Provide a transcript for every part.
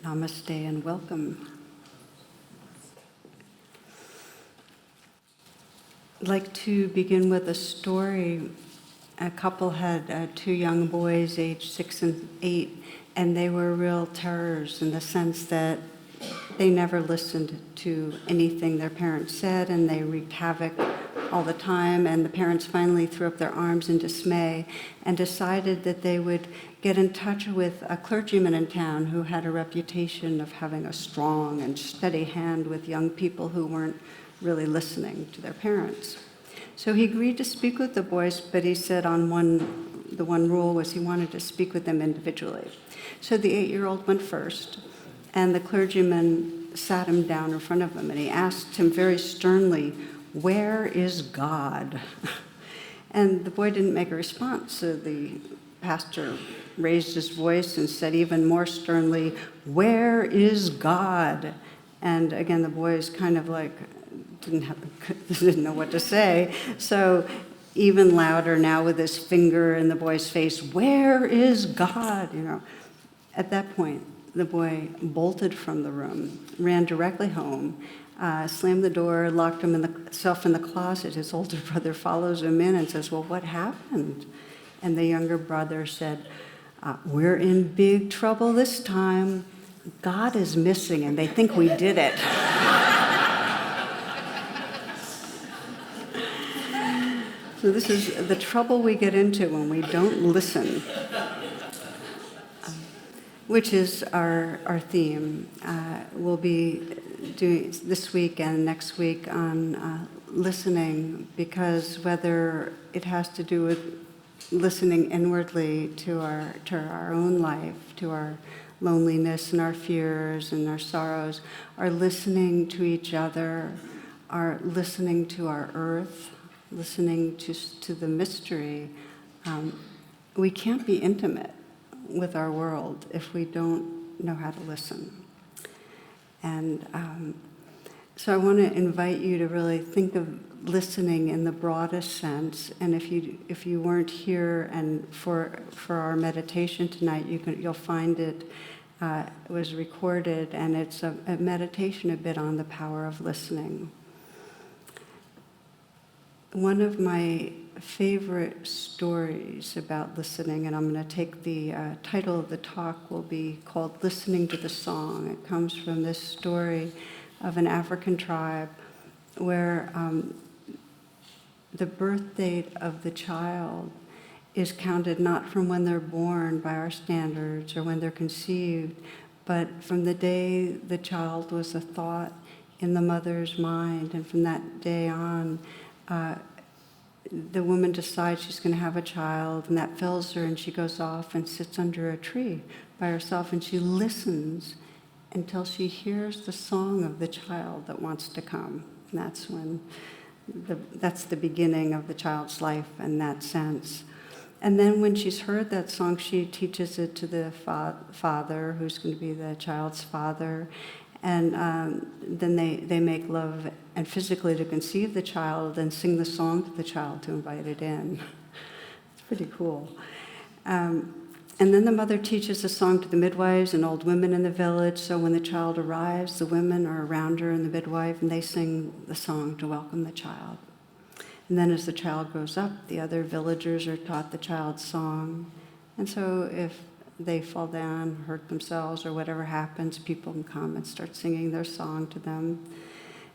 Namaste and welcome. I'd like to begin with a story. A couple had two young boys, aged 6 and 8, and they were real terrors in the sense that they never listened to anything their parents said, and they wreaked havoc all the time. And the parents finally threw up their arms in dismay and decided that they would get in touch with a clergyman in town who had a reputation of having a strong and steady hand with young people who weren't really listening to their parents. So he agreed to speak with the boys, but he said the one rule was he wanted to speak with them individually. So the 8-year-old went first, and the clergyman sat him down in front of him, and he asked him very sternly, "Where is God?" And the boy didn't make a response, so the pastor raised his voice and said even more sternly, "Where is God?" And again, the boys kind of like didn't know what to say. So even louder now with his finger in the boy's face, "Where is God?" At that point, the boy bolted from the room, ran directly home, slammed the door, locked himself in the closet. His older brother follows him in and says, "Well, what happened?" And the younger brother said, "We're in big trouble this time. God is missing, and they think we did it." So this is the trouble we get into when we don't listen, which is our theme. We'll be doing this week and next week on listening, because whether it has to do with listening inwardly to our own life, to our loneliness and our fears and our sorrows, our listening to each other, our listening to our earth, listening to the mystery, we can't be intimate with our world if we don't know how to listen. And so I want to invite you to really think of listening in the broadest sense. And if you weren't here and for our meditation tonight, you'll find it was recorded, and it's a meditation a bit on the power of listening. One of my favorite stories about listening, and I'm going to take the title of the talk will be called "Listening to the Song." It comes from this story of an African tribe where the birth date of the child is counted not from when they're born by our standards or when they're conceived, but from the day the child was a thought in the mother's mind. And from that day on, the woman decides she's going to have a child, and that fills her, and she goes off and sits under a tree by herself, and she listens until she hears the song of the child that wants to come. And that's the beginning of the child's life in that sense. And then when she's heard that song, she teaches it to the father, who's going to be the child's father. And then they make love and physically to conceive the child and sing the song to the child to invite it in. It's pretty cool. And then the mother teaches the song to the midwives and old women in the village. So when the child arrives, the women are around her and the midwife, and they sing the song to welcome the child. And then as the child grows up, the other villagers are taught the child's song. And so if they fall down, hurt themselves, or whatever happens, people can come and start singing their song to them.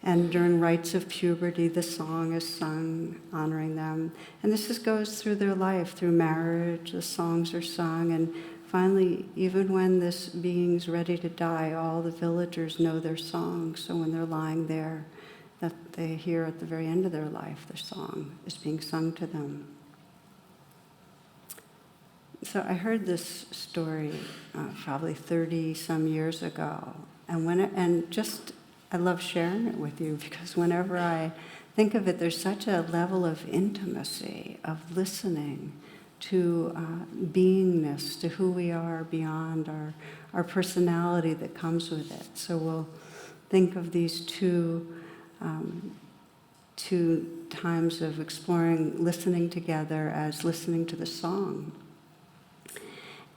And during rites of puberty, the song is sung, honoring them. And this goes through their life, through marriage, the songs are sung. And finally, even when this being's ready to die, all the villagers know their songs. So when they're lying there, that they hear at the very end of their life, their song is being sung to them. So I heard this story probably 30-some years ago, and I love sharing it with you, because whenever I think of it, there's such a level of intimacy, of listening to beingness, to who we are beyond our personality that comes with it. So we'll think of these two times of exploring listening together as listening to the song.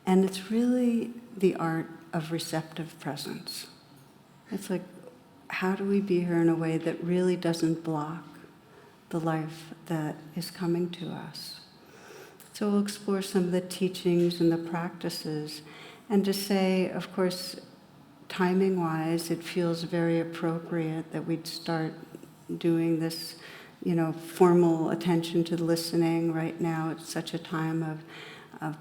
And it's really the art of receptive presence. It's like, how do we be here in a way that really doesn't block the life that is coming to us? So we'll explore some of the teachings and the practices, and to say, of course, timing-wise, it feels very appropriate that we'd start doing this, formal attention to listening right now. It's such a time of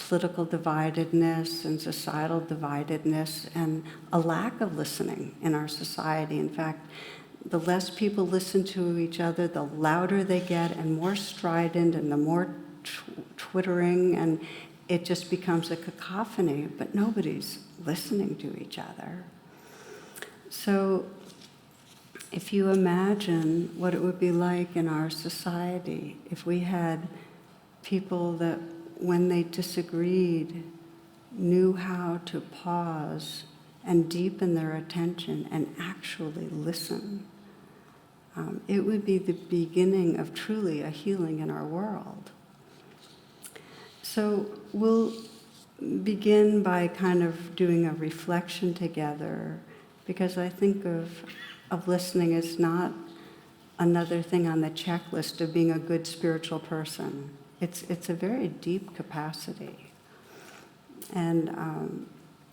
political dividedness and societal dividedness and a lack of listening in our society. In fact, the less people listen to each other, the louder they get and more strident and the more twittering, and it just becomes a cacophony, but nobody's listening to each other. So if you imagine what it would be like in our society if we had people that, when they disagreed, knew how to pause and deepen their attention and actually listen, it would be the beginning of truly a healing in our world. So we'll begin by kind of doing a reflection together, because I think of listening as not another thing on the checklist of being a good spiritual person. It's a very deep capacity. And,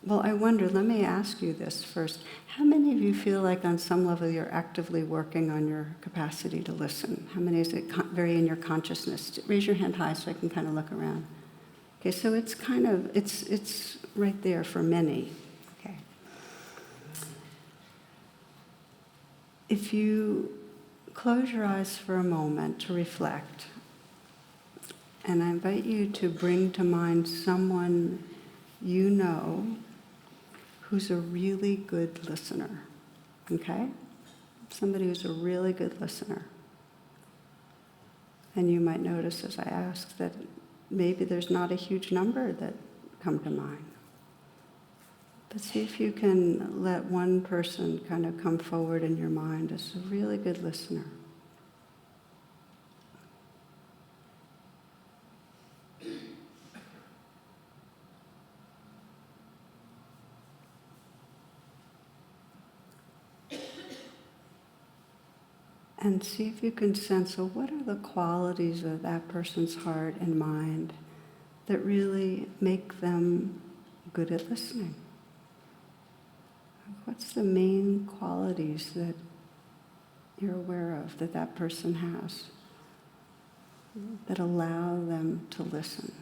I wonder, let me ask you this first. How many of you feel like on some level you're actively working on your capacity to listen? How many is it very in your consciousness? Raise your hand high so I can kind of look around. Okay, so it's kind of, it's right there for many. Okay. If you close your eyes for a moment to reflect, and I invite you to bring to mind someone you know who's a really good listener, okay? Somebody who's a really good listener. And you might notice as I ask that maybe there's not a huge number that come to mind. But see if you can let one person kind of come forward in your mind as a really good listener. And see if you can sense, well, what are the qualities of that person's heart and mind that really make them good at listening? What's the main qualities that you're aware of that that person has that allow them to listen?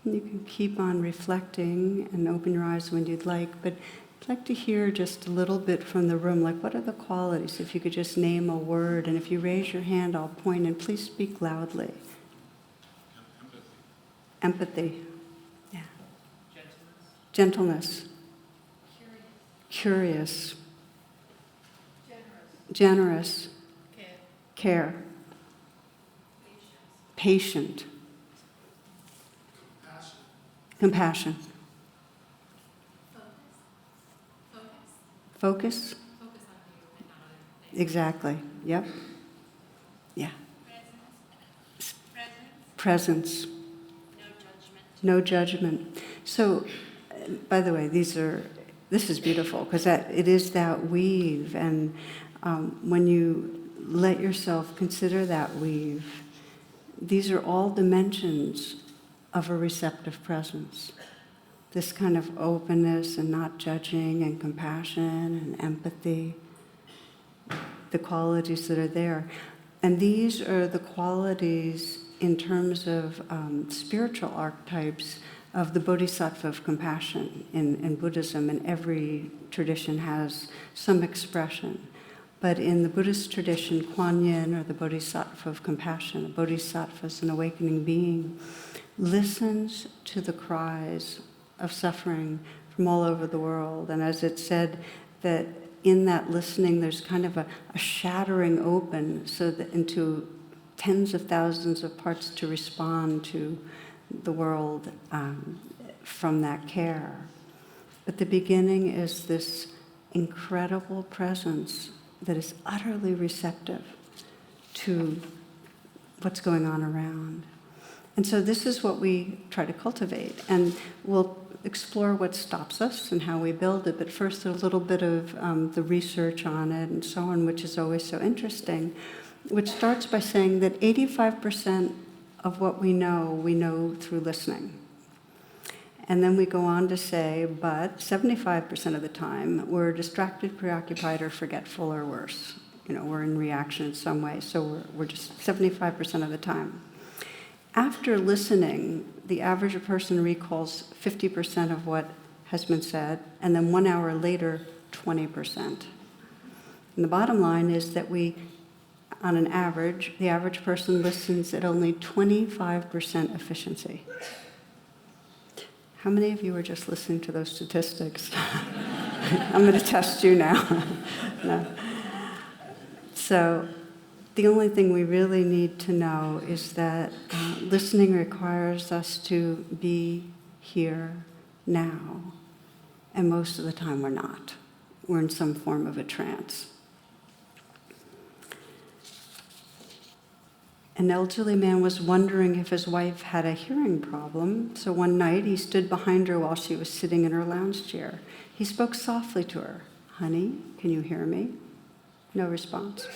You can keep on reflecting and open your eyes when you'd like, but I'd like to hear just a little bit from the room, like what are the qualities? If you could just name a word, and if you raise your hand, I'll point, and please speak loudly. Empathy. Yeah. Gentleness. Curious. Generous. Care. Patient. Compassion. Focus. Exactly. Yep. Yeah. Presence. No judgment. So, by the way, this is beautiful, because it is that weave, and when you let yourself consider that weave, these are all dimensions of a receptive presence. This kind of openness and not judging and compassion and empathy, the qualities that are there. And these are the qualities in terms of spiritual archetypes of the bodhisattva of compassion in Buddhism, and every tradition has some expression. But in the Buddhist tradition, Kuan Yin, or the bodhisattva of compassion, a bodhisattva is an awakening being, listens to the cries of suffering from all over the world. And as it said, that in that listening there's kind of a shattering open, so that into tens of thousands of parts to respond to the world from that care. But the beginning is this incredible presence that is utterly receptive to what's going on around. And so this is what we try to cultivate. And we'll explore what stops us and how we build it. But first, a little bit of the research on it and so on, which is always so interesting, which starts by saying that 85% of what we know through listening. And then we go on to say, but 75% of the time, we're distracted, preoccupied, or forgetful, or worse. We're in reaction in some way, so we're just 75% of the time. After listening, the average person recalls 50% of what has been said, and then 1 hour later, 20%. And the bottom line is that on an average, the average person listens at only 25% efficiency. How many of you are just listening to those statistics? I'm going to test you now. No. So the only thing we really need to know is that listening requires us to be here now, and most of the time we're not. We're in some form of a trance. An elderly man was wondering if his wife had a hearing problem, so one night he stood behind her while she was sitting in her lounge chair. He spoke softly to her. "Honey, can you hear me?" No response.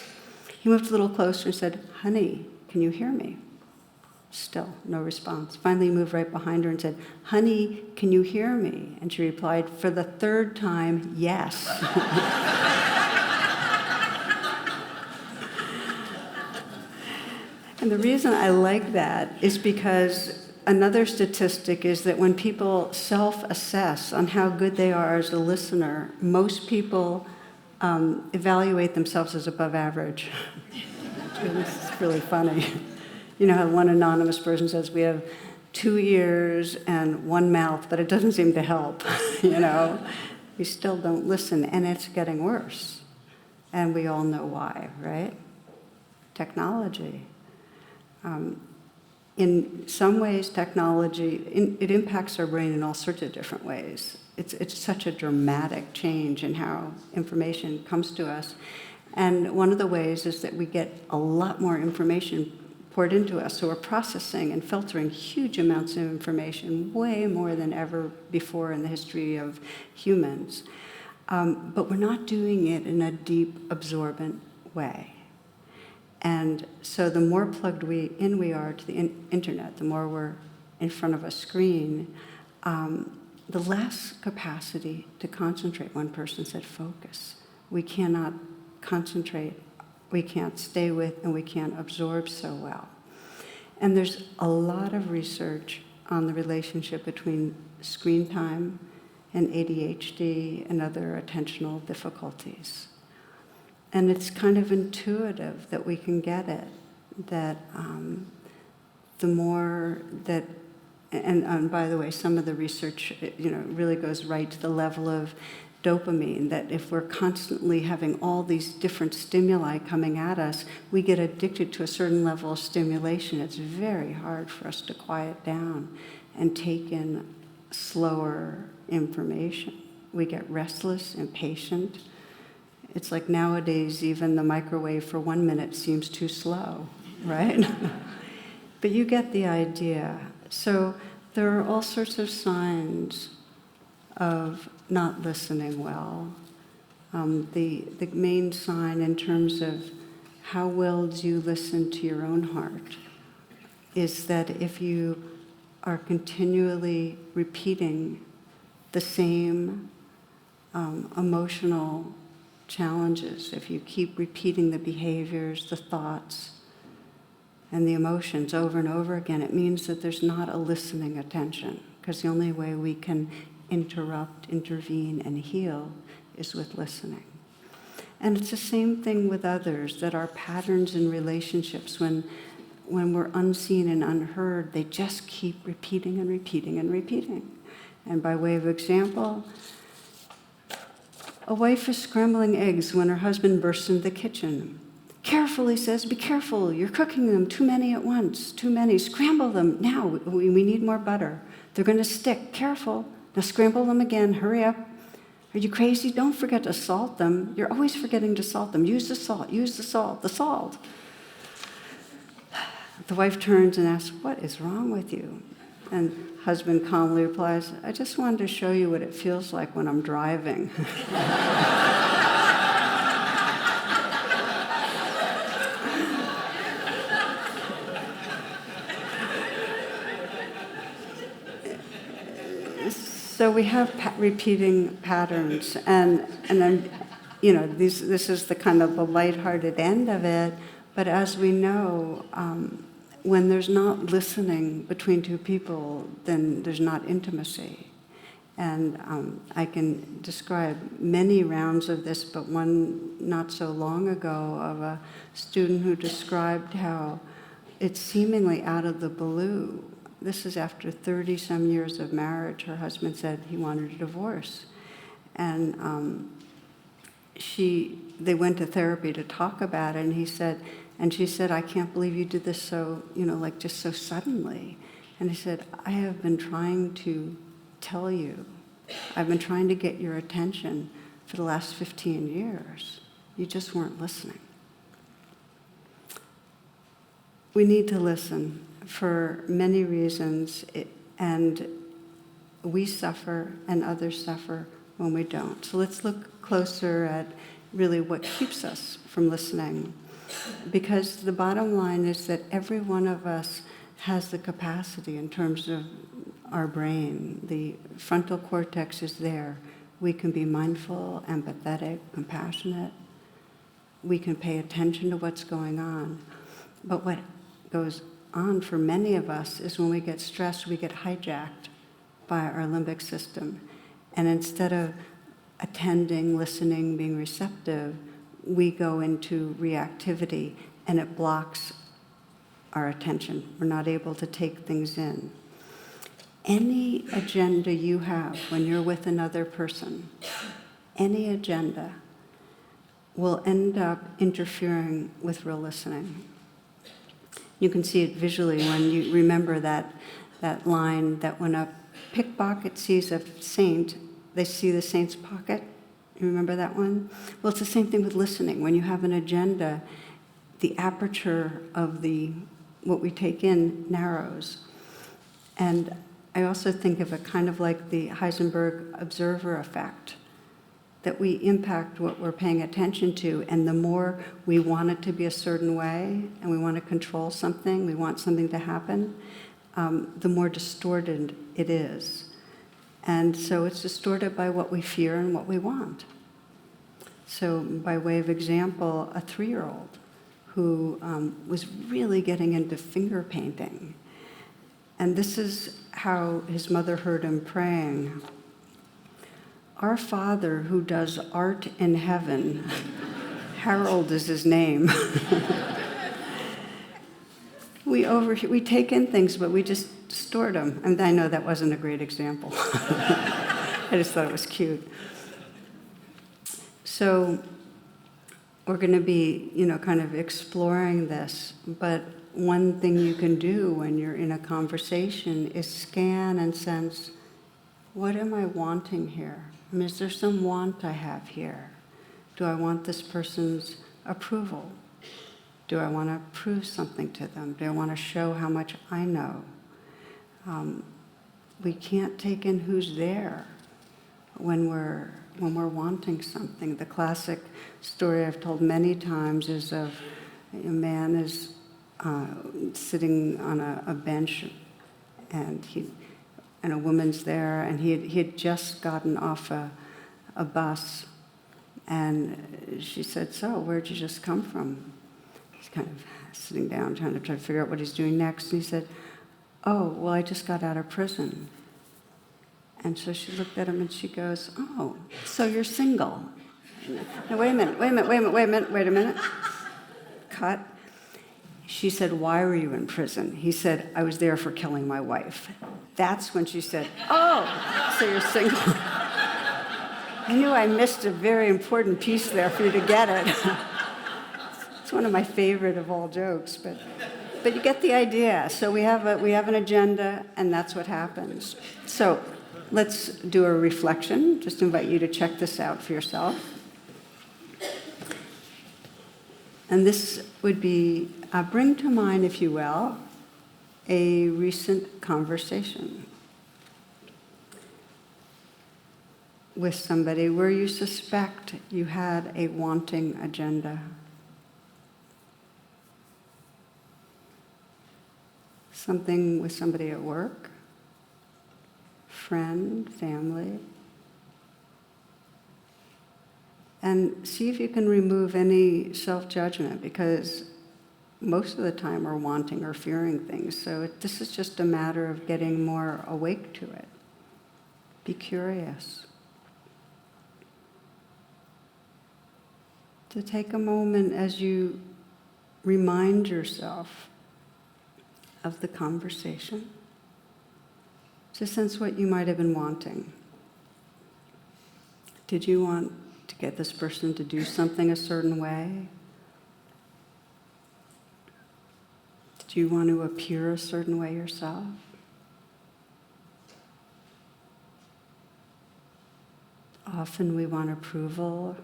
He moved a little closer and said, "Honey, can you hear me?" Still no response. Finally, he moved right behind her and said, "Honey, can you hear me?" And she replied for the third time, "Yes." And the reason I like that is because another statistic is that when people self-assess on how good they are as a listener, most people evaluate themselves as above average. This is really funny. You know how one anonymous person says, we have 2 ears and 1 mouth, but it doesn't seem to help, We still don't listen, and it's getting worse. And we all know why, right? Technology. In some ways, technology, it impacts our brain in all sorts of different ways. It's such a dramatic change in how information comes to us. And one of the ways is that we get a lot more information poured into us. So we're processing and filtering huge amounts of information, way more than ever before in the history of humans. But we're not doing it in a deep, absorbent way. And so the more plugged in we are to the internet, the more we're in front of a screen, the less capacity to concentrate. One person said focus. We cannot concentrate, we can't stay with, and we can't absorb so well. And there's a lot of research on the relationship between screen time and ADHD and other attentional difficulties. And it's kind of intuitive that we can get it, that the more that, and by the way, some of the research, really goes right to the level of dopamine, that if we're constantly having all these different stimuli coming at us, we get addicted to a certain level of stimulation. It's very hard for us to quiet down and take in slower information. We get restless, impatient. It's like nowadays, even the microwave for 1 minute seems too slow, right? But you get the idea. So there are all sorts of signs of not listening well. The main sign in terms of how well do you listen to your own heart is that if you are continually repeating the same emotional challenges, if you keep repeating the behaviors, the thoughts, and the emotions over and over again, it means that there's not a listening attention, because the only way we can interrupt, intervene, and heal is with listening. And it's the same thing with others, that our patterns in relationships, when we're unseen and unheard, they just keep repeating and repeating and repeating. And by way of example, a wife is scrambling eggs when her husband bursts into the kitchen. Careful, he says, be careful, you're cooking them, too many at once, too many, scramble them, now, we need more butter. They're going to stick, careful, Now scramble them again, hurry up. Are you crazy? Don't forget to salt them. You're always forgetting to salt them. Use the salt, the salt. The wife turns and asks, what is wrong with you? And husband calmly replies, I just wanted to show you what it feels like when I'm driving. So we have repeating patterns, and then, this is the kind of the lighthearted end of it. But as we know, when there's not listening between two people, then there's not intimacy. And I can describe many rounds of this, but one not so long ago of a student who described how it's seemingly out of the blue. This is after 30-some years of marriage. Her husband said he wanted a divorce. And they went to therapy to talk about it, and she said, I can't believe you did this so, just so suddenly. And he said, I have been trying to tell you, I've been trying to get your attention for the last 15 years. You just weren't listening. We need to listen for many reasons, and we suffer and others suffer when we don't. So let's look closer at really what keeps us from listening. Because the bottom line is that every one of us has the capacity in terms of our brain. The frontal cortex is there. We can be mindful, empathetic, compassionate. We can pay attention to what's going on. But what goes on for many of us is when we get stressed, we get hijacked by our limbic system. And instead of attending, listening, being receptive, we go into reactivity, and it blocks our attention. We're not able to take things in. Any agenda you have when you're with another person, any agenda, will end up interfering with real listening. You can see it visually when you remember that line that when a pickpocket sees a saint, they see the saint's pocket. You remember that one? Well, it's the same thing with listening. When you have an agenda, the aperture of what we take in narrows. And I also think of it kind of like the Heisenberg observer effect, that we impact what we're paying attention to, and the more we want it to be a certain way, and we want to control something, we want something to happen, the more distorted it is. And so it's distorted by what we fear and what we want. So by way of example, a 3-year-old who was really getting into finger painting. And this is how his mother heard him praying. Our Father who does art in heaven, Harold is his name. We take in things, but we just distort them. And I know that wasn't a great example. I just thought it was cute. So we're going to be, kind of exploring this. But one thing you can do when you're in a conversation is scan and sense, what am I wanting here? Is there some want I have here? Do I want this person's approval? Do I want to prove something to them? Do I want to show how much I know? We can't take in who's there when we're wanting something. The classic story I've told many times is of a man is sitting on a bench, and a woman's there, and he had just gotten off a bus, and she said, "So, where'd you just come from?" He's kind of sitting down, trying to figure out what he's doing next, and he said, "Oh, well, I just got out of prison." And so she looked at him and she goes, "Oh, so you're single?" Now, wait a minute. Cut. She said, "Why were you in prison?" He said, "I was there for killing my wife." That's when she said, "Oh, so you're single." I knew I missed a very important piece there for you to get it. It's one of my favorite of all jokes, but you get the idea. So we have an agenda, and that's what happens. So let's do a reflection. Just invite you to check this out for yourself. And this would be, bring to mind, if you will, a recent conversation with somebody where you suspect you had a wanting agenda. Something with somebody at work, friend, family. And see if you can remove any self-judgment, because most of the time we're wanting or fearing things. So this is just a matter of getting more awake to it. Be curious. To take a moment as you remind yourself of the conversation, to sense what you might have been wanting. Did you want to get this person to do something a certain way? Did you want to appear a certain way yourself? Often we want approval,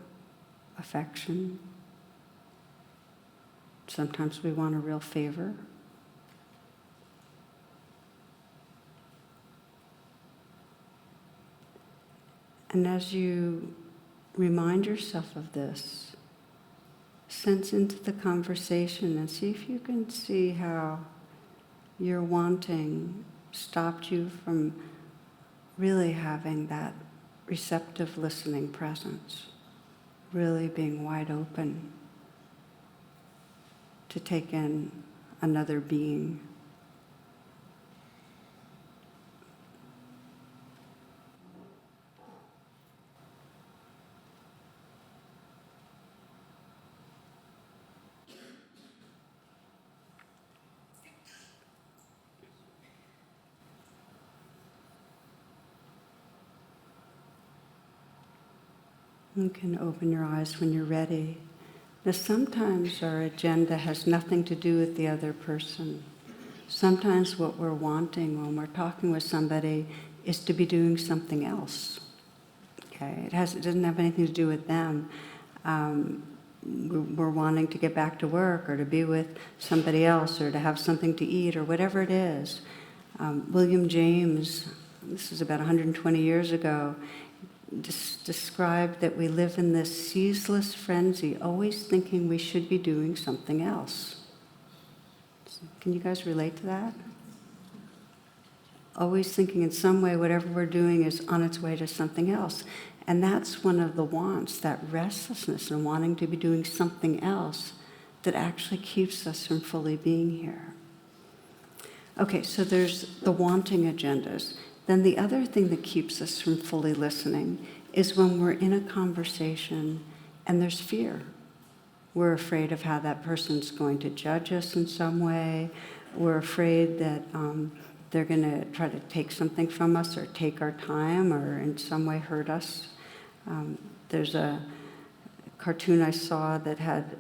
affection. Sometimes we want a real favor. And as you remind yourself of this, sense into the conversation and see if you can see how your wanting stopped you from really having that receptive listening presence, really being wide open to take in another being. You can open your eyes when you're ready. Now, sometimes our agenda has nothing to do with the other person. Sometimes what we're wanting when we're talking with somebody is to be doing something else. Okay, it doesn't have anything to do with them. We're wanting to get back to work or to be with somebody else or to have something to eat or whatever it is. William James, this is about 120 years ago, described that we live in this ceaseless frenzy, always thinking we should be doing something else. Can you guys relate to that? Always thinking in some way whatever we're doing is on its way to something else. And that's one of the wants, that restlessness and wanting to be doing something else that actually keeps us from fully being here. Okay, so there's the wanting agendas. Then the other thing that keeps us from fully listening is when we're in a conversation and there's fear. We're afraid of how that person's going to judge us in some way. We're afraid that they're going to try to take something from us or take our time or in some way hurt us. There's a cartoon I saw that had,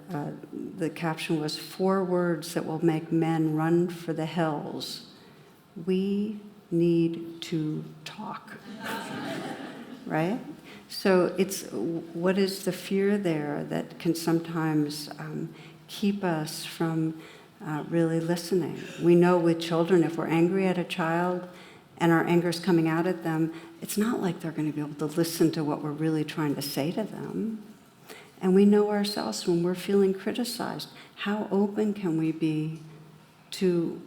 the caption was 4 words that will make men run for the hills. We need to talk, right? So it's, what is the fear there that can sometimes keep us from really listening? We know with children, if we're angry at a child and our anger is coming out at them, it's not like they're going to be able to listen to what we're really trying to say to them. And we know ourselves when we're feeling criticized, how open can we be to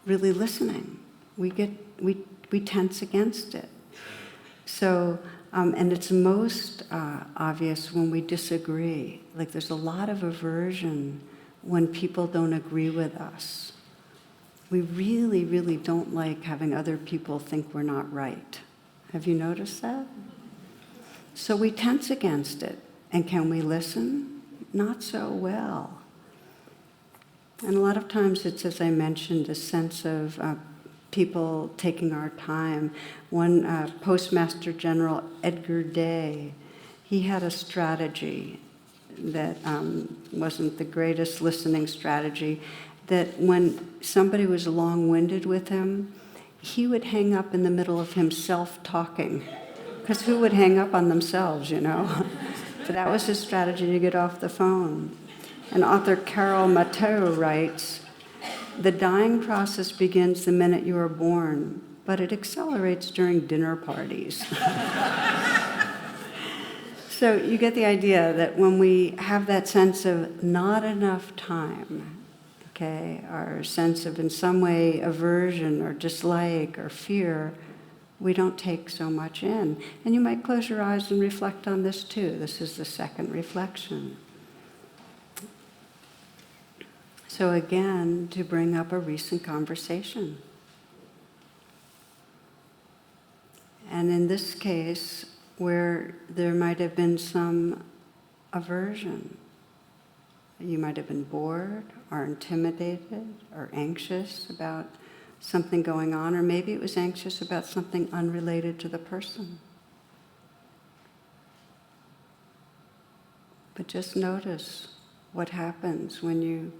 really listening? We tense against it. So, and it's most obvious when we disagree. Like there's a lot of aversion when people don't agree with us. We really, really don't like having other people think we're not right. Have you noticed that? So we tense against it. And can we listen? Not so well. And a lot of times it's, as I mentioned, a sense of people taking our time. One Postmaster General, Edgar Day, he had a strategy that wasn't the greatest listening strategy, that when somebody was long-winded with him, he would hang up in the middle of himself talking. Because who would hang up on themselves, you know? But that was his strategy to get off the phone. And author Carol Matteau writes, "The dying process begins the minute you are born, but it accelerates during dinner parties." So you get the idea that when we have that sense of not enough time, okay, our sense of in some way aversion or dislike or fear, we don't take so much in. And you might close your eyes and reflect on this too. This is the second reflection. So again, to bring up a recent conversation. And in this case, where there might have been some aversion, you might have been bored or intimidated or anxious about something going on, or maybe it was anxious about something unrelated to the person. But just notice what happens when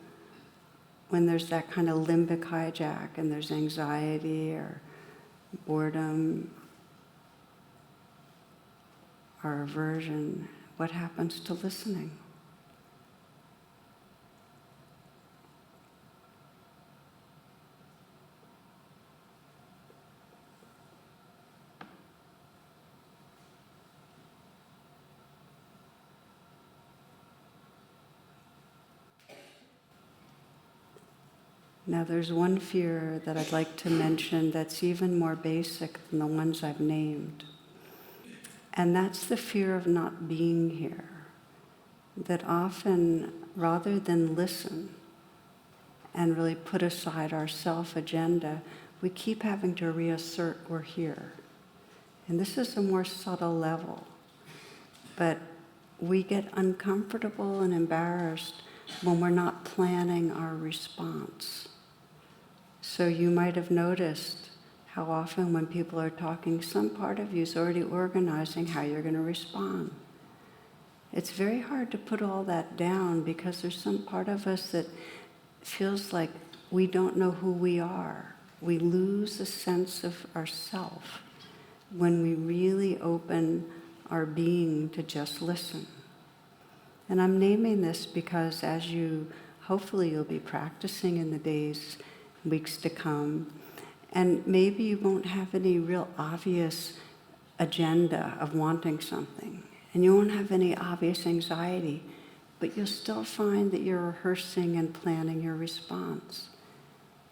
there's that kind of limbic hijack and there's anxiety or boredom or aversion. What happens to listening? Now there's one fear that I'd like to mention that's even more basic than the ones I've named. And that's the fear of not being here. That often, rather than listen and really put aside our self-agenda, we keep having to reassert we're here. And this is a more subtle level. But we get uncomfortable and embarrassed when we're not planning our response. So you might have noticed how often when people are talking, some part of you is already organizing how you're going to respond. It's very hard to put all that down because there's some part of us that feels like we don't know who we are. We lose a sense of ourself when we really open our being to just listen. And I'm naming this because as hopefully you'll be practicing in the days, weeks to come, and maybe you won't have any real obvious agenda of wanting something, and you won't have any obvious anxiety, but you'll still find that you're rehearsing and planning your response.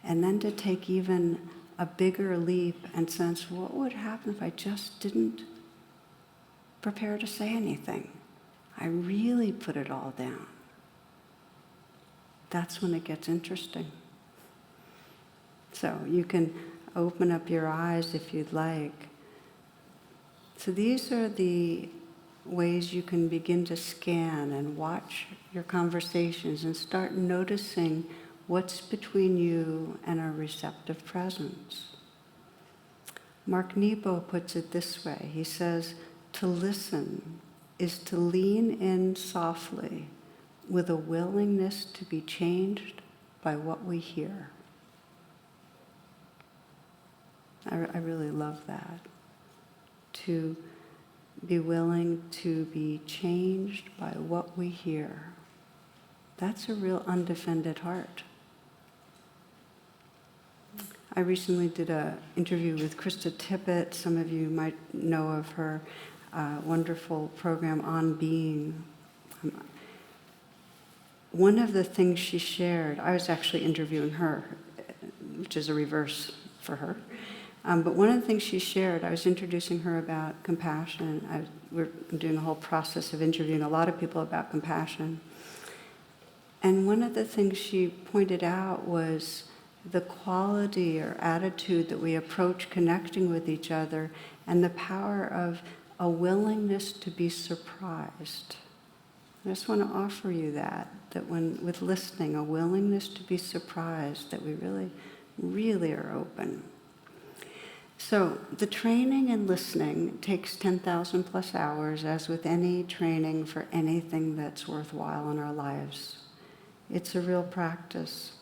And then to take even a bigger leap and sense, what would happen if I just didn't prepare to say anything? I really put it all down. That's when it gets interesting. So you can open up your eyes if you'd like. So these are the ways you can begin to scan and watch your conversations and start noticing what's between you and a receptive presence. Mark Nebo puts it this way. He says, to listen is to lean in softly with a willingness to be changed by what we hear. I really love that. To be willing to be changed by what we hear. That's a real undefended heart. I recently did an interview with Krista Tippett. Some of you might know of her wonderful program On Being. One of the things she shared, I was actually interviewing her, which is a reverse for her. But one of the things she shared, I was introducing her about compassion. We're doing a whole process of interviewing a lot of people about compassion. And one of the things she pointed out was the quality or attitude that we approach connecting with each other and the power of a willingness to be surprised. I just want to offer you that when with listening, a willingness to be surprised, that we really, really are open. So the training in listening takes 10,000 plus hours, as with any training for anything that's worthwhile in our lives. It's a real practice.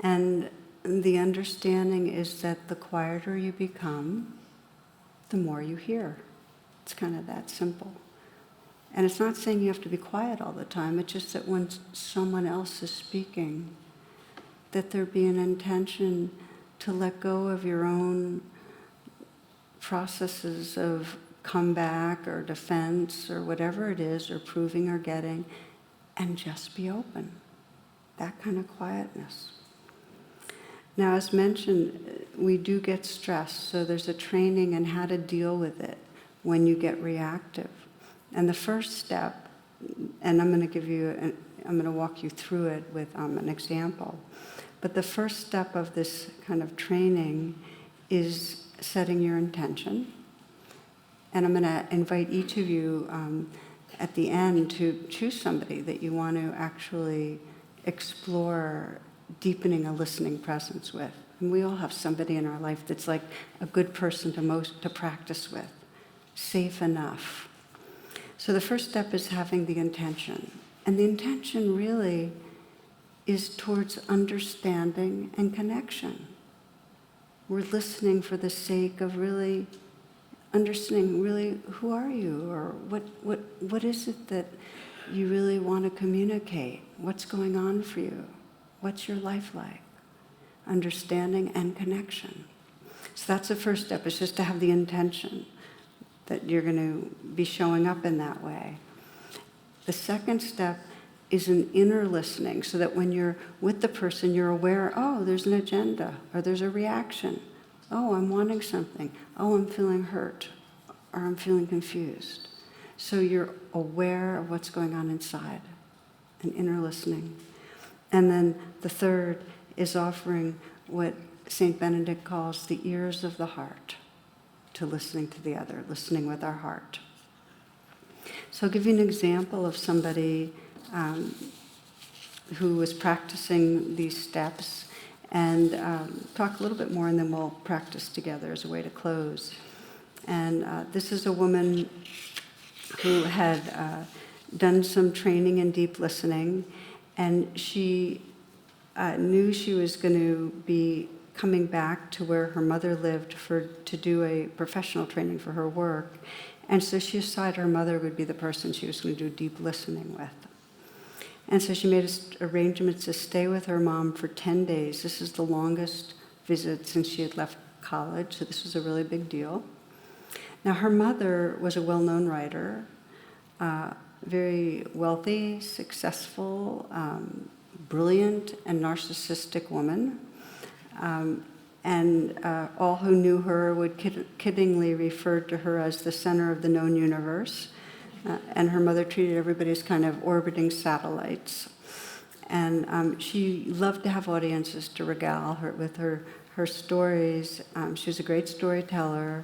And the understanding is that the quieter you become, the more you hear. It's kind of that simple. And it's not saying you have to be quiet all the time, it's just that when someone else is speaking, that there be an intention to let go of your own processes of comeback or defense or whatever it is, or proving or getting, and just be open. That kind of quietness. Now, as mentioned, we do get stressed, so there's a training in how to deal with it when you get reactive. And the first step, and I'm going to walk you through it with an example, but the first step of this kind of training is setting your intention. And I'm going to invite each of you at the end to choose somebody that you want to actually explore deepening a listening presence with. And we all have somebody in our life that's like a good person to practice with, safe enough. So the first step is having the intention. And the intention really is towards understanding and connection. We're listening for the sake of really understanding, really, who are you? Or what is it that you really want to communicate? What's going on for you? What's your life like? Understanding and connection. So that's the first step, is just to have the intention that you're going to be showing up in that way. The second step is an inner listening, so that when you're with the person, you're aware, oh, there's an agenda, or there's a reaction. Oh, I'm wanting something. Oh, I'm feeling hurt, or I'm feeling confused. So you're aware of what's going on inside, an inner listening. And then the third is offering what St. Benedict calls the ears of the heart, to listening to the other, listening with our heart. So I'll give you an example of somebody who was practicing these steps, and talk a little bit more, and then we'll practice together as a way to close. And this is a woman who had done some training in deep listening, and she knew she was going to be coming back to where her mother lived to do a professional training for her work. And so she decided her mother would be the person she was going to do deep listening with. And so she made arrangements to stay with her mom for 10 days. This is the longest visit since she had left college, so this was a really big deal. Now, her mother was a well-known writer, very wealthy, successful, brilliant, and narcissistic woman. And all who knew her would kiddingly refer to her as the center of the known universe. And her mother treated everybody as kind of orbiting satellites. And she loved to have audiences to regale her with her stories. She was a great storyteller.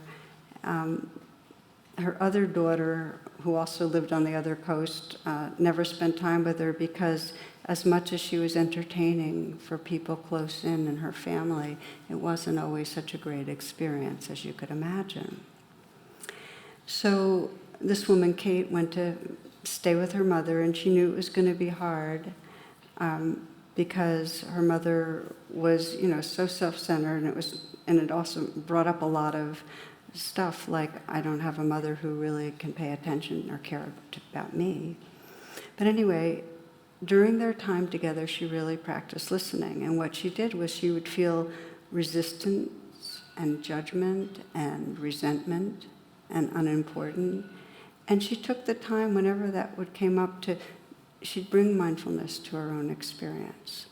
Her other daughter, who also lived on the other coast, never spent time with her because as much as she was entertaining for people close in her family, it wasn't always such a great experience as you could imagine. So this woman, Kate, went to stay with her mother, and she knew it was going to be hard because her mother was, so self-centered, and it also brought up a lot of stuff like, I don't have a mother who really can pay attention or care about me. But anyway, during their time together, she really practiced listening. And what she did was she would feel resistance and judgment and resentment and unimportant. And she took the time, whenever that came up, she'd bring mindfulness to her own experience.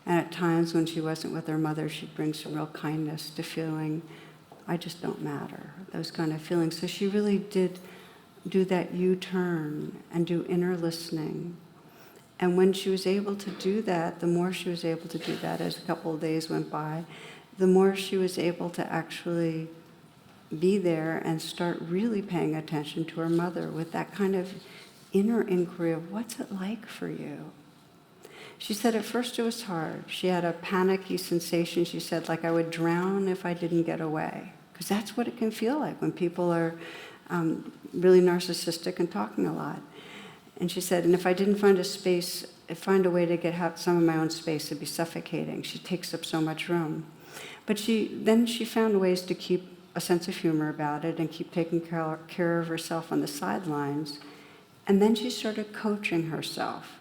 And at times when she wasn't with her mother, she'd bring some real kindness to feeling, I just don't matter, those kind of feelings. So she really did do that U-turn and do inner listening. And when she was able to do that, the more she was able to do that as a couple of days went by, the more she was able to actually be there and start really paying attention to her mother with that kind of inner inquiry of, what's it like for you? She said at first it was hard. She had a panicky sensation, she said, like I would drown if I didn't get away. Because that's what it can feel like when people are really narcissistic and talking a lot. And she said, and if I didn't find a space find a way to have some of my own space. It'd be suffocating. She takes up so much room. But then she found ways to keep a sense of humor about it and keep taking care of herself on the sidelines. And then she started coaching herself.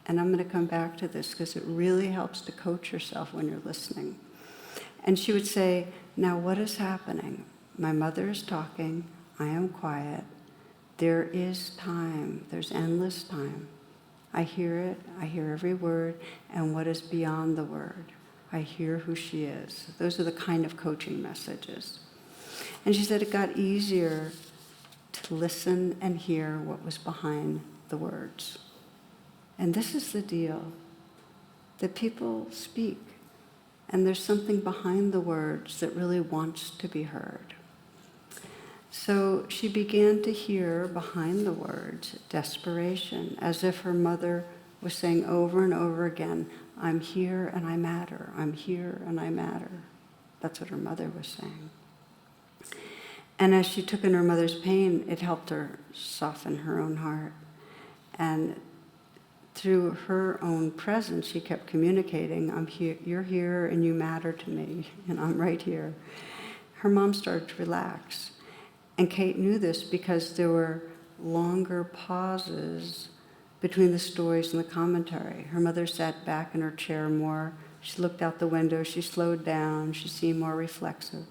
And I'm going to come back to this because it really helps to coach yourself when you're listening. And she would say, now what is happening? My mother is talking. I am quiet. There is time. There's endless time. I hear it. I hear every word. And what is beyond the word? I hear who she is. Those are the kind of coaching messages. And she said it got easier to listen and hear what was behind the words. And this is the deal, that people speak, and there's something behind the words that really wants to be heard. So she began to hear behind the words desperation, as if her mother was saying over and over again, I'm here and I matter, I'm here and I matter. That's what her mother was saying. And as she took in her mother's pain, it helped her soften her own heart. And through her own presence, she kept communicating, I'm here, you're here, and you matter to me, and I'm right here. Her mom started to relax. And Kate knew this because there were longer pauses between the stories and the commentary. Her mother sat back in her chair more. She looked out the window. She slowed down. She seemed more reflective.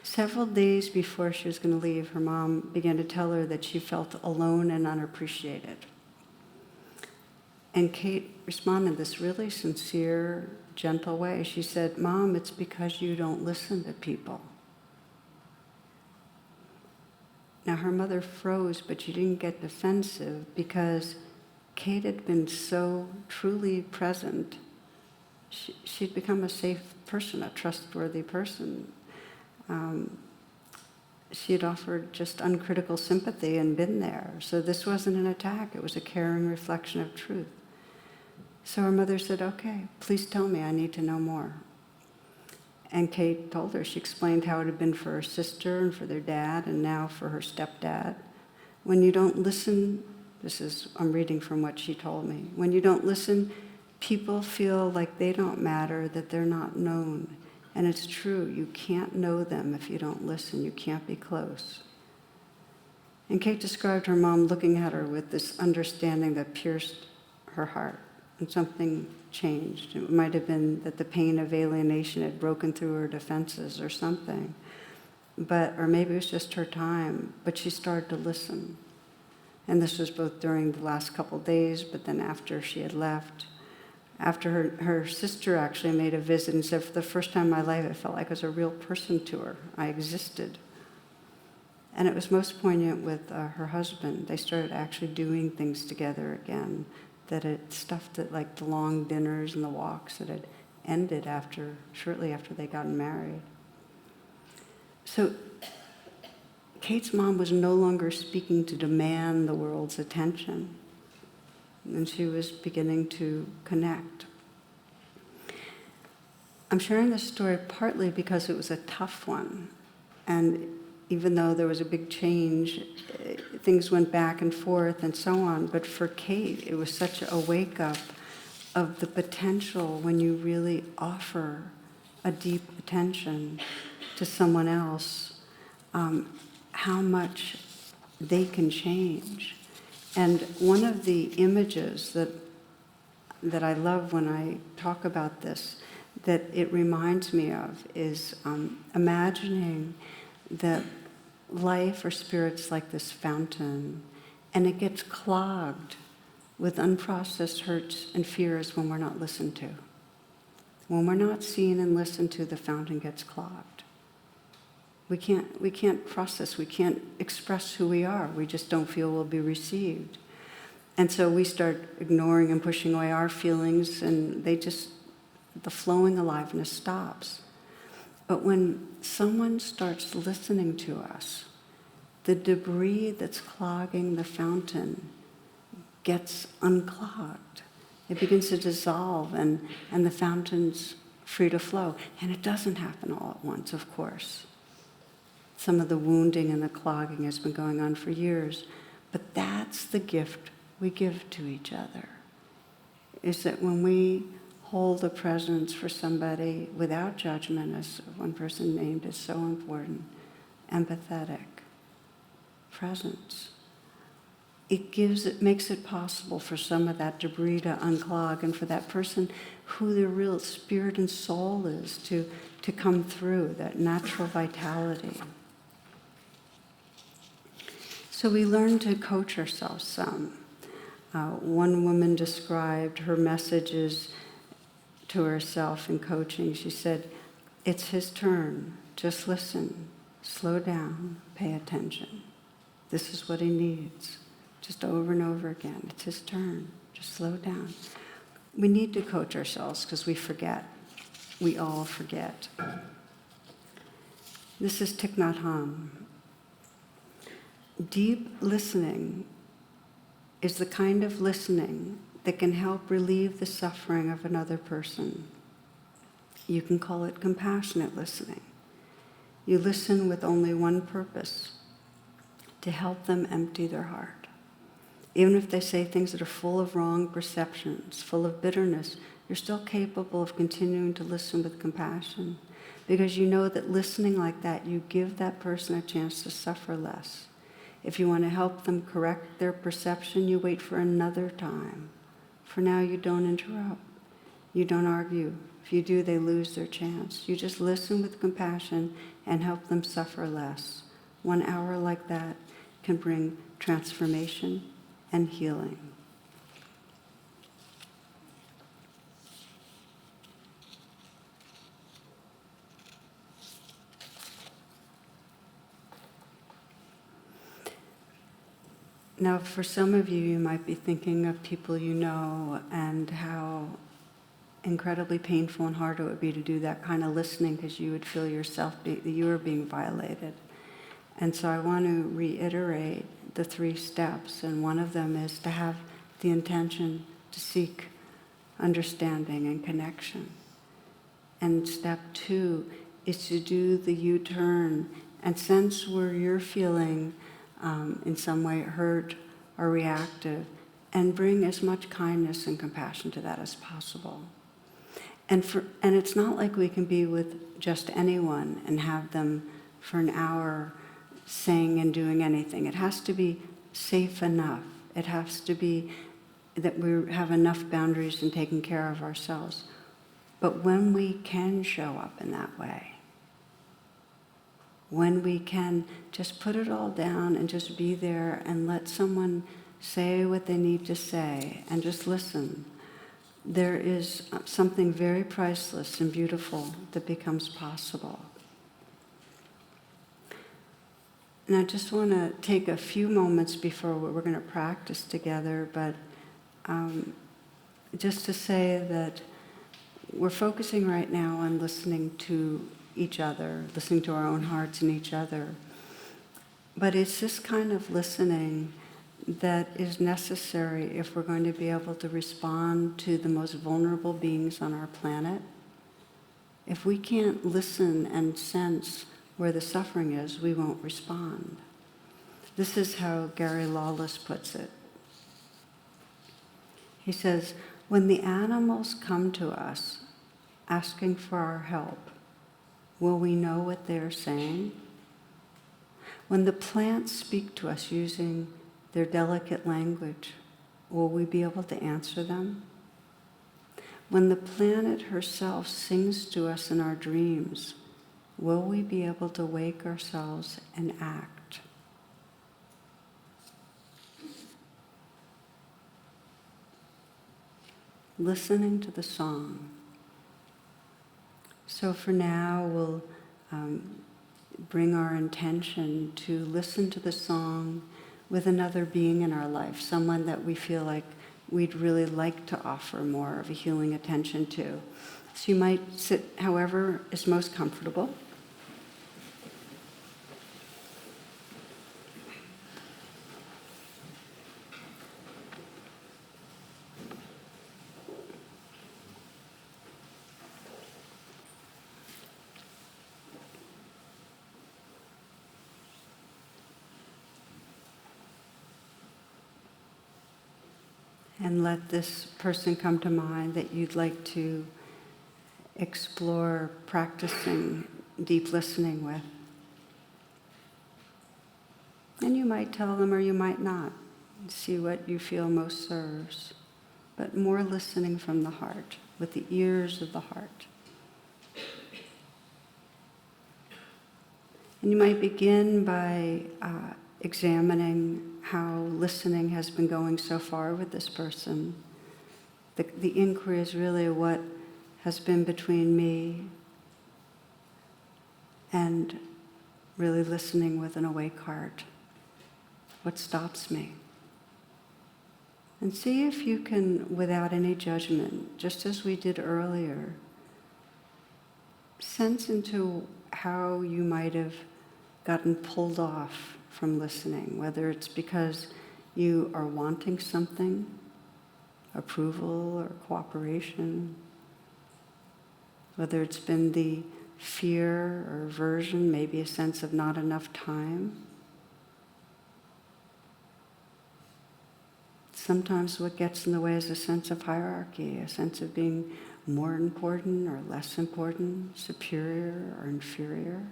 Several days before she was going to leave, her mom began to tell her that she felt alone and unappreciated. And Kate responded in this really sincere, gentle way. She said, Mom, it's because you don't listen to people. Now, her mother froze, but she didn't get defensive because Kate had been so truly present. She'd become a safe person, a trustworthy person. She had offered just uncritical sympathy and been there. So this wasn't an attack. It was a caring reflection of truth. So her mother said, okay, please tell me. I need to know more. And Kate told her. She explained how it had been for her sister and for their dad and now for her stepdad. When you don't listen, I'm reading from what she told me. When you don't listen, people feel like they don't matter, that they're not known. And it's true, you can't know them if you don't listen. You can't be close. And Kate described her mom looking at her with this understanding that pierced her heart, and something changed. It might have been that the pain of alienation had broken through her defenses or something, or maybe it was just her time, but she started to listen. And this was both during the last couple days, but then after she had left. After her sister actually made a visit and said, for the first time in my life, I felt like I was a real person to her. I existed. And it was most poignant with her husband. They started actually doing things together again, stuff that like the long dinners and the walks that had ended shortly after they got married. So Kate's mom was no longer speaking to demand the world's attention. And she was beginning to connect. I'm sharing this story partly because it was a tough one. And even though there was a big change, things went back and forth and so on. But for Kate, it was such a wake-up of the potential when you really offer a deep attention to someone else, how much they can change. And one of the images that I love when I talk about this, that it reminds me of, is imagining that life or spirit's like this fountain, and it gets clogged with unprocessed hurts and fears when we're not listened to. When we're not seen and listened to, the fountain gets clogged. We can't process, we can't express who we are. We just don't feel we'll be received. And so we start ignoring and pushing away our feelings, and the flowing aliveness stops. But when someone starts listening to us, the debris that's clogging the fountain gets unclogged. It begins to dissolve, and the fountain's free to flow. And it doesn't happen all at once, of course. Some of the wounding and the clogging has been going on for years. But that's the gift we give to each other. Is that when we hold a presence for somebody without judgment, as one person named is so important, empathetic presence, it makes it possible for some of that debris to unclog, and for that person who their real spirit and soul is to come through, that natural vitality. So we learn to coach ourselves some. One woman described her messages to herself in coaching. She said, "It's his turn. Just listen. Slow down. Pay attention. This is what he needs." Just over and over again. It's his turn. Just slow down. We need to coach ourselves because we forget. We all forget. This is Thich Nhat Hanh. Deep listening is the kind of listening that can help relieve the suffering of another person. You can call it compassionate listening. You listen with only one purpose, to help them empty their heart. Even if they say things that are full of wrong perceptions, full of bitterness, you're still capable of continuing to listen with compassion, because you know that listening like that, you give that person a chance to suffer less. If you want to help them correct their perception, you wait for another time. For now, you don't interrupt. You don't argue. If you do, they lose their chance. You just listen with compassion and help them suffer less. 1 hour like that can bring transformation and healing. Now, for some of you, you might be thinking of people you know and how incredibly painful and hard it would be to do that kind of listening, because you would feel yourself that you were being violated. And so I want to reiterate the 3 steps, and one of them is to have the intention to seek understanding and connection. And step 2 is to do the U-turn and sense where you're feeling in some way hurt or reactive, and bring as much kindness and compassion to that as possible. And it's not like we can be with just anyone and have them for an hour saying and doing anything. It has to be safe enough. It has to be that we have enough boundaries in taking care of ourselves. But when we can show up in that way, when we can just put it all down and just be there and let someone say what they need to say and just listen, there is something very priceless and beautiful that becomes possible. And I just want to take a few moments before we're going to practice together, but just to say that we're focusing right now on listening to each other, listening to our own hearts and each other. But it's this kind of listening that is necessary if we're going to be able to respond to the most vulnerable beings on our planet. If we can't listen and sense where the suffering is, we won't respond. This is how Gary Lawless puts it. He says, when the animals come to us asking for our help, will we know what they're saying? When the plants speak to us using their delicate language, will we be able to answer them? When the planet herself sings to us in our dreams, will we be able to wake ourselves and act? Listening to the song. So for now, we'll bring our intention to listen to the song with another being in our life, someone that we feel like we'd really like to offer more of a healing attention to. So you might sit however is most comfortable. And let this person come to mind that you'd like to explore practicing deep listening with. And you might tell them or you might not. See what you feel most serves. But more listening from the heart, with the ears of the heart. And you might begin by examining how listening has been going so far with this person. The inquiry is really what has been between me and really listening with an awake heart. What stops me? And see if you can, without any judgment, just as we did earlier, sense into how you might have gotten pulled off from listening, whether it's because you are wanting something, approval or cooperation, whether it's been the fear or aversion, maybe a sense of not enough time. Sometimes what gets in the way is a sense of hierarchy, a sense of being more important or less important, superior or inferior.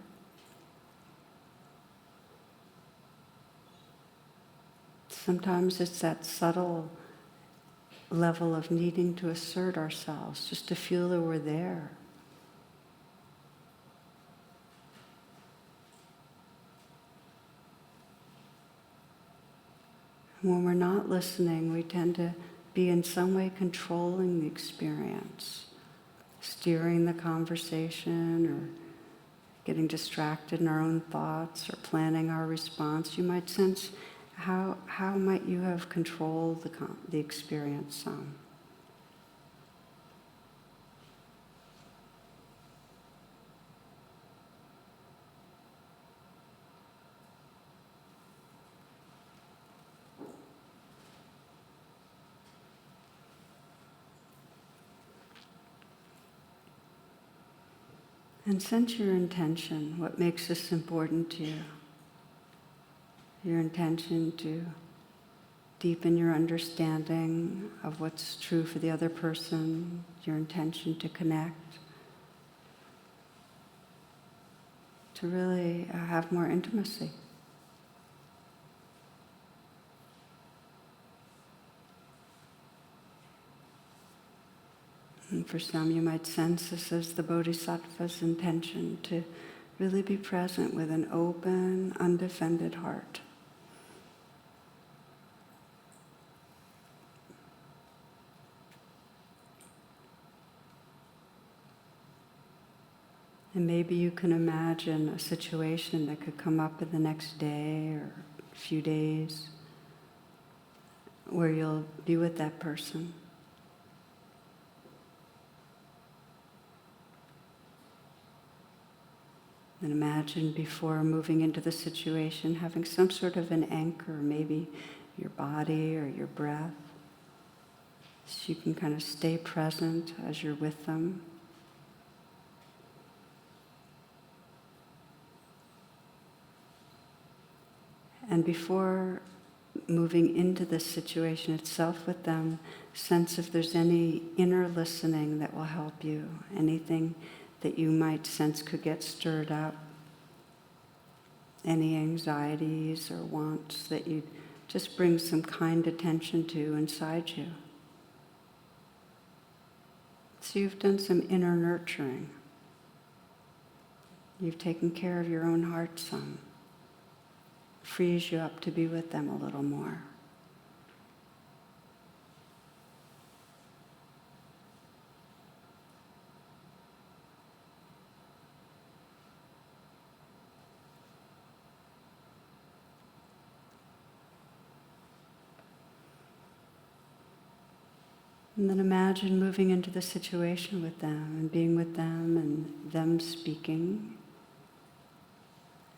Sometimes it's that subtle level of needing to assert ourselves, just to feel that we're there. When we're not listening, we tend to be in some way controlling the experience, steering the conversation, or getting distracted in our own thoughts, or planning our response. You might sense how might you have controlled the experience some. And sense your intention, what makes this important to you. Your intention to deepen your understanding of what's true for the other person, your intention to connect, to really have more intimacy. And for some, you might sense this as the Bodhisattva's intention to really be present with an open, undefended heart. And maybe you can imagine a situation that could come up in the next day or a few days where you'll be with that person. And imagine before moving into the situation having some sort of an anchor, maybe your body or your breath, so you can kind of stay present as you're with them. And before moving into the situation itself with them, sense if there's any inner listening that will help you, anything that you might sense could get stirred up, any anxieties or wants that you just bring some kind attention to inside you. So you've done some inner nurturing. You've taken care of your own heart some. Frees you up to be with them a little more. And then imagine moving into the situation with them and being with them and them speaking.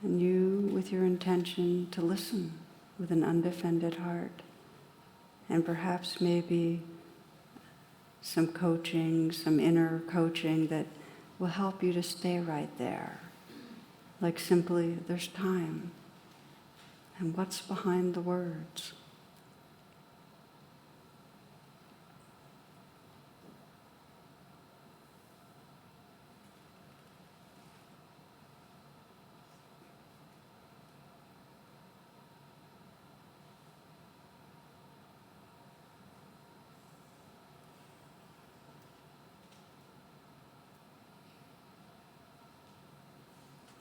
And you with your intention to listen with an undefended heart. And perhaps maybe some coaching, some inner coaching that will help you to stay right there. Like simply, there's time. And what's behind the words?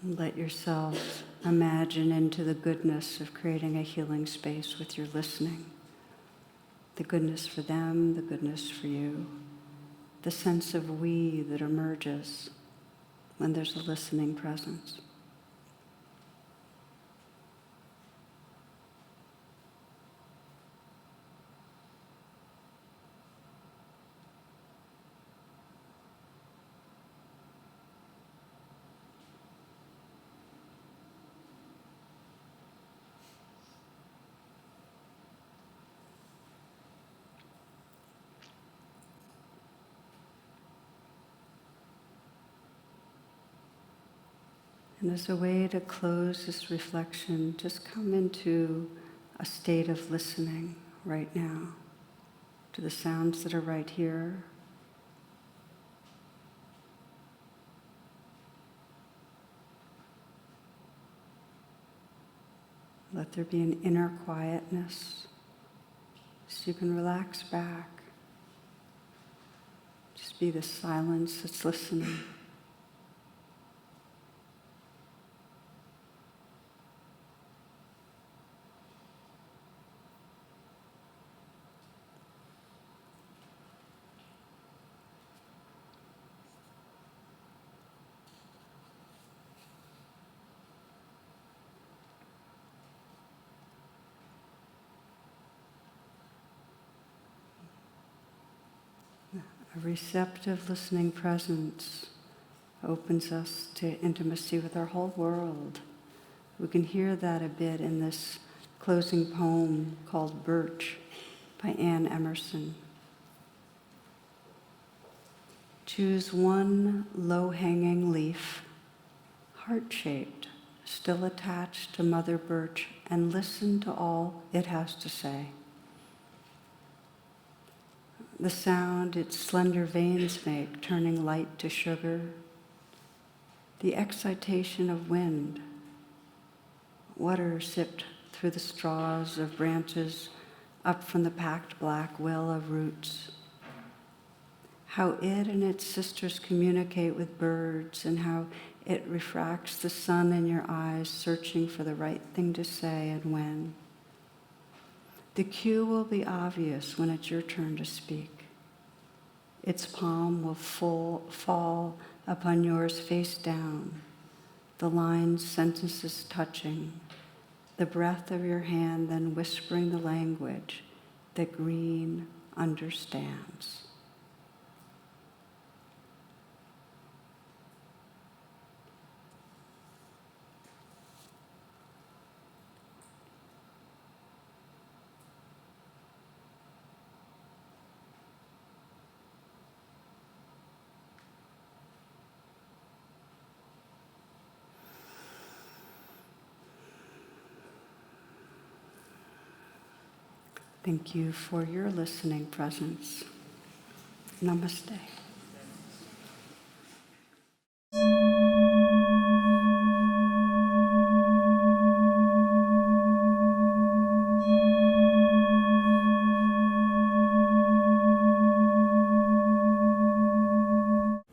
And let yourself imagine into the goodness of creating a healing space with your listening. The goodness for them, the goodness for you. The sense of we that emerges when there's a listening presence. And as a way to close this reflection, just come into a state of listening right now to the sounds that are right here. Let there be an inner quietness so you can relax back. Just be the silence that's listening. A receptive listening presence opens us to intimacy with our whole world. We can hear that a bit in this closing poem called Birch by Anne Emerson. Choose one low-hanging leaf, heart-shaped, still attached to Mother Birch, and listen to all it has to say. The sound its slender veins make, turning light to sugar. The excitation of wind. Water sipped through the straws of branches up from the packed black well of roots. How it and its sisters communicate with birds, and how it refracts the sun in your eyes, searching for the right thing to say and when. The cue will be obvious when it's your turn to speak. Its palm will fall upon yours face down, the lines, sentences touching, the breath of your hand then whispering the language that green understands. Thank you for your listening presence. Namaste.